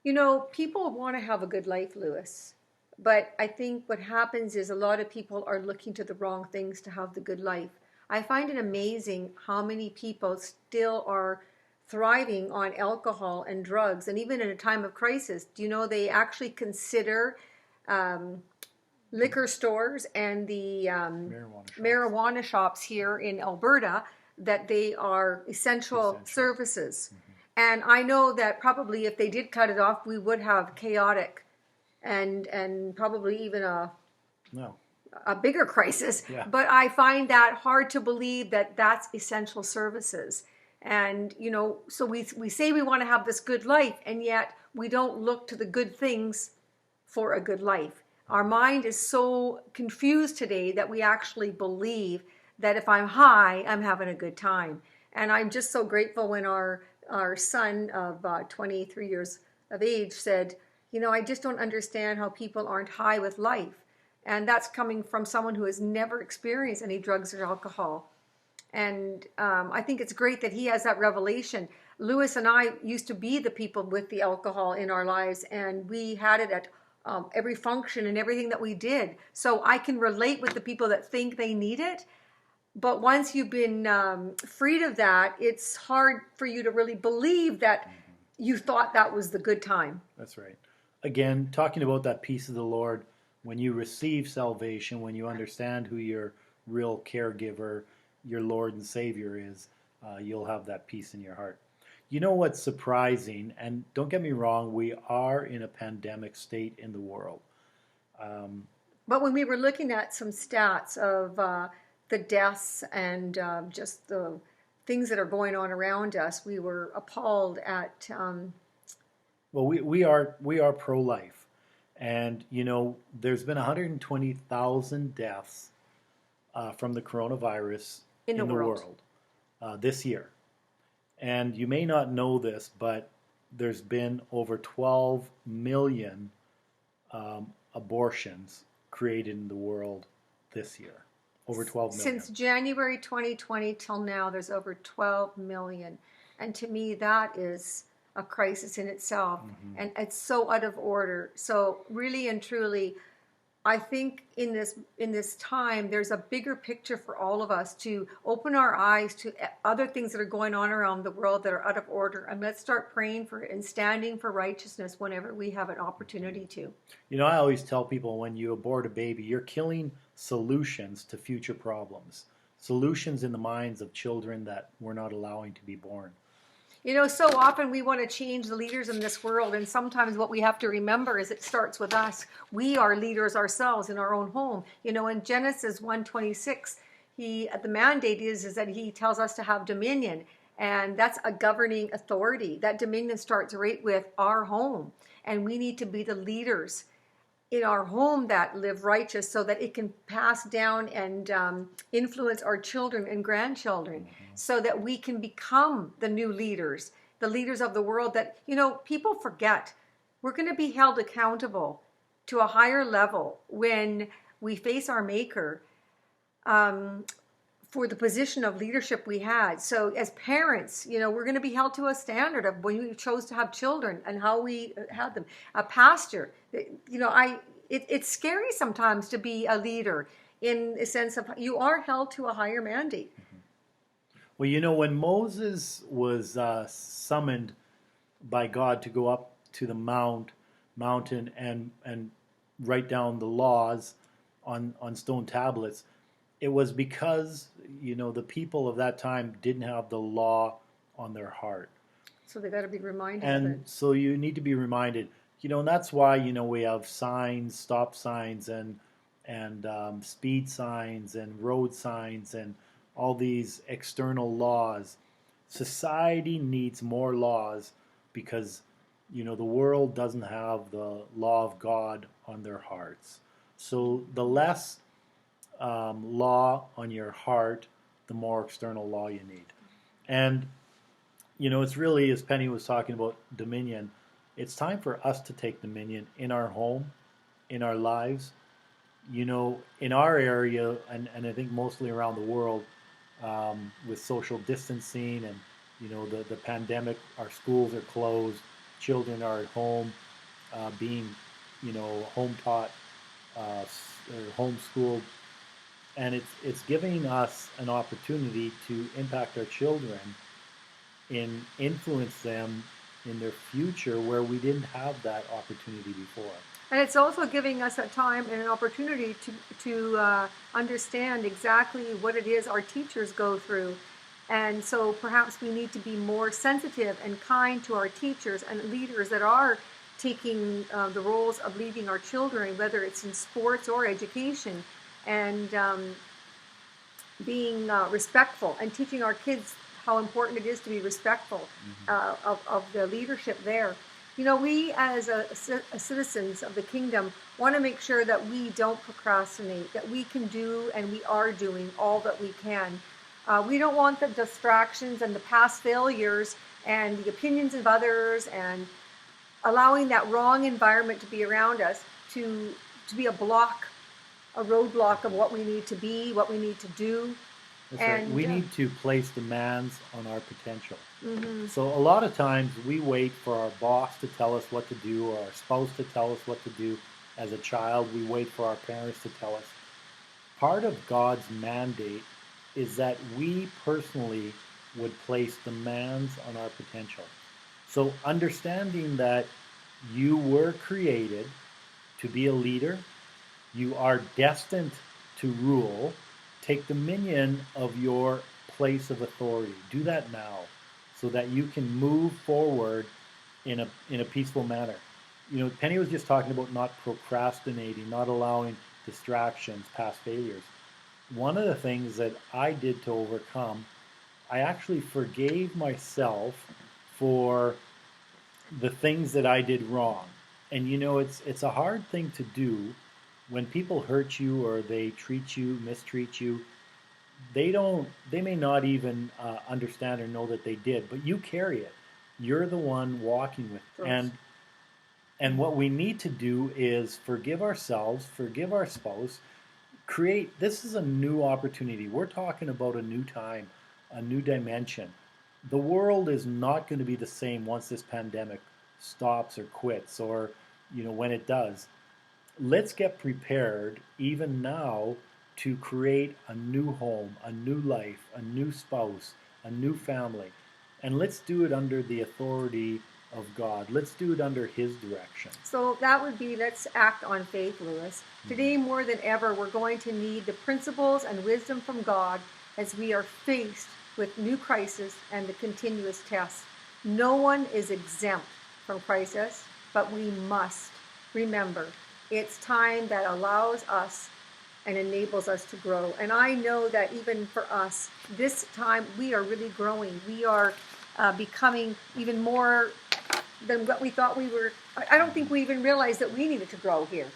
You know, people want to have a good life, Lewis. But I think what happens is a lot of people are looking to the wrong things to have the good life. I find it amazing how many people still are thriving on alcohol and drugs. And even in a time of crisis, do you know they actually consider um, liquor stores and the Marijuana shops. marijuana shops here in Alberta that they are essential Essential. services. And I know that probably if they did cut it off, we would have chaotic and probably even No. a bigger crisis. Yeah. But I find that hard to believe that that's essential services. And, you know, so we say we want to have this good life, and yet we don't look to the good things for a good life. Our mind is so confused today that we actually believe that if I'm high, I'm having a good time. And I'm just so grateful when our son of 23 years of age said, you know, I just don't understand how people aren't high with life. And that's coming from someone who has never experienced any drugs or alcohol. And I think it's great that he has that revelation. Lewis and I used to be the people with the alcohol in our lives, and we had it at every function and everything that we did. So I can relate with the people that think they need it. But once you've been freed of that, it's hard for you to really believe that you thought that was the good time. That's right. Again, talking about that peace of the Lord, when you receive salvation, when you understand who your real caregiver, your Lord and Savior is, you'll have that peace in your heart. You know what's surprising, and don't get me wrong, we are in a pandemic state in the world. Um, But when we were looking at some stats of the deaths and just the things that are going on around us, we were appalled at. well, we are pro-life, and you know there's been 120,000 deaths from the coronavirus In the in the world. world this year. And you may not know this, but there's been over 12 million abortions created in the world this year. Over 12 million. Since January 2020 till now, there's over 12 million. And to me, that is a crisis in itself. Mm-hmm. And it's so out of order. So really and truly, I think in this time, there's a bigger picture for all of us to open our eyes to other things that are going on around the world that are out of order, and let's start praying for it and standing for righteousness whenever we have an opportunity to. You know, I always tell people when you abort a baby, you're killing solutions to future problems. Solutions in the minds of children that we're not allowing to be born. You know, so often we want to change the leaders in this world, and sometimes what we have to remember is it starts with us. We are leaders ourselves in our own home. You know, in Genesis 1:26, the mandate is that he tells us to have dominion, and that's a governing authority. That dominion starts right with our home, and we need to be the leaders in our home that live righteous so that it can pass down and influence our children and grandchildren so that we can become the new leaders, the leaders of the world that, you know, people forget. We're going to be held accountable to a higher level when we face our maker for the position of leadership we had. So as parents, you know, we're going to be held to a standard of when we chose to have children and how we had them. A pastor, you know, it's scary sometimes to be a leader in the sense of you are held to a higher mandate. Well, you know, when Moses was summoned by God to go up to the mountain and write down the laws on stone tablets, it was because, you know, the people of that time didn't have the law on their heart. So they got to be reminded of And it. so you need to be reminded, you know, and that's why, you know, we have signs, stop signs, and speed signs, and road signs, and all these external laws. Society needs more laws because, you know, the world doesn't have the law of God on their hearts. So the less law on your heart, the more external law you need. And, you know, it's really, as Penny was talking about dominion, it's time for us to take dominion in our home, in our lives. You know, in our area, and I think mostly around the world, with social distancing and, you know, the pandemic, our schools are closed. children are at home, being, home taught, or homeschooled, and it's giving us an opportunity to impact our children and influence them in their future where we didn't have that opportunity before. And it's also giving us a time and an opportunity to understand exactly what it is our teachers go through. And so perhaps we need to be more sensitive and kind to our teachers and leaders that are taking the roles of leading our children, whether it's in sports or education, and being respectful and teaching our kids how important it is to be respectful of the leadership there. You know, we as citizens of the kingdom want to make sure that we don't procrastinate, that we can do and we are doing all that we can. We don't want the distractions and the past failures and the opinions of others and allowing that wrong environment to be around us to be a roadblock of what we need to be, what we need to do. That's right. We need to place demands on our potential. So a lot of times we wait for our boss to tell us what to do, or our spouse to tell us what to do. As a child, we wait for our parents to tell us. Part of God's mandate is that we personally would place demands on our potential. So understanding that you were created to be a leader, you are destined to rule, take dominion of your place of authority. Do that now so that you can move forward in a peaceful manner. Penny was just talking about not procrastinating, not allowing distractions, past failures. One of the things that I did to overcome, I actually forgave myself for the things that I did wrong. And it's a hard thing to do when people hurt you or they mistreat you. They may not even understand or know that they did, but you carry it. You're the one walking with it. And what we need to do is forgive ourselves, forgive our spouse, this is a new opportunity. We're talking about a new time, a new dimension. The world is not going to be the same once this pandemic stops or quits, or when it does. Let's get prepared even now to create a new home, a new life, a new spouse, a new family. And let's do it under the authority of God. Let's do it under His direction. So that would be, let's act on faith, Lewis. Today more than ever, we're going to need the principles and wisdom from God as we are faced with new crisis and the continuous tests. No one is exempt from crisis, but we must remember it's time that allows us and enables us to grow. And I know that even for us, this time we are really growing. We are becoming even more than what we thought we were. I don't think we even realized that we needed to grow here.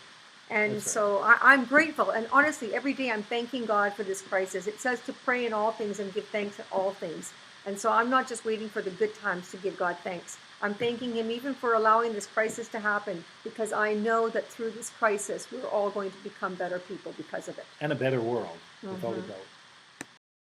And so I'm grateful. And honestly, every day I'm thanking God for this crisis. It says to pray in all things and give thanks in all things. And so I'm not just waiting for the good times to give God thanks. I'm thanking Him even for allowing this crisis to happen, because I know that through this crisis, we're all going to become better people because of it. And a better world, without a doubt.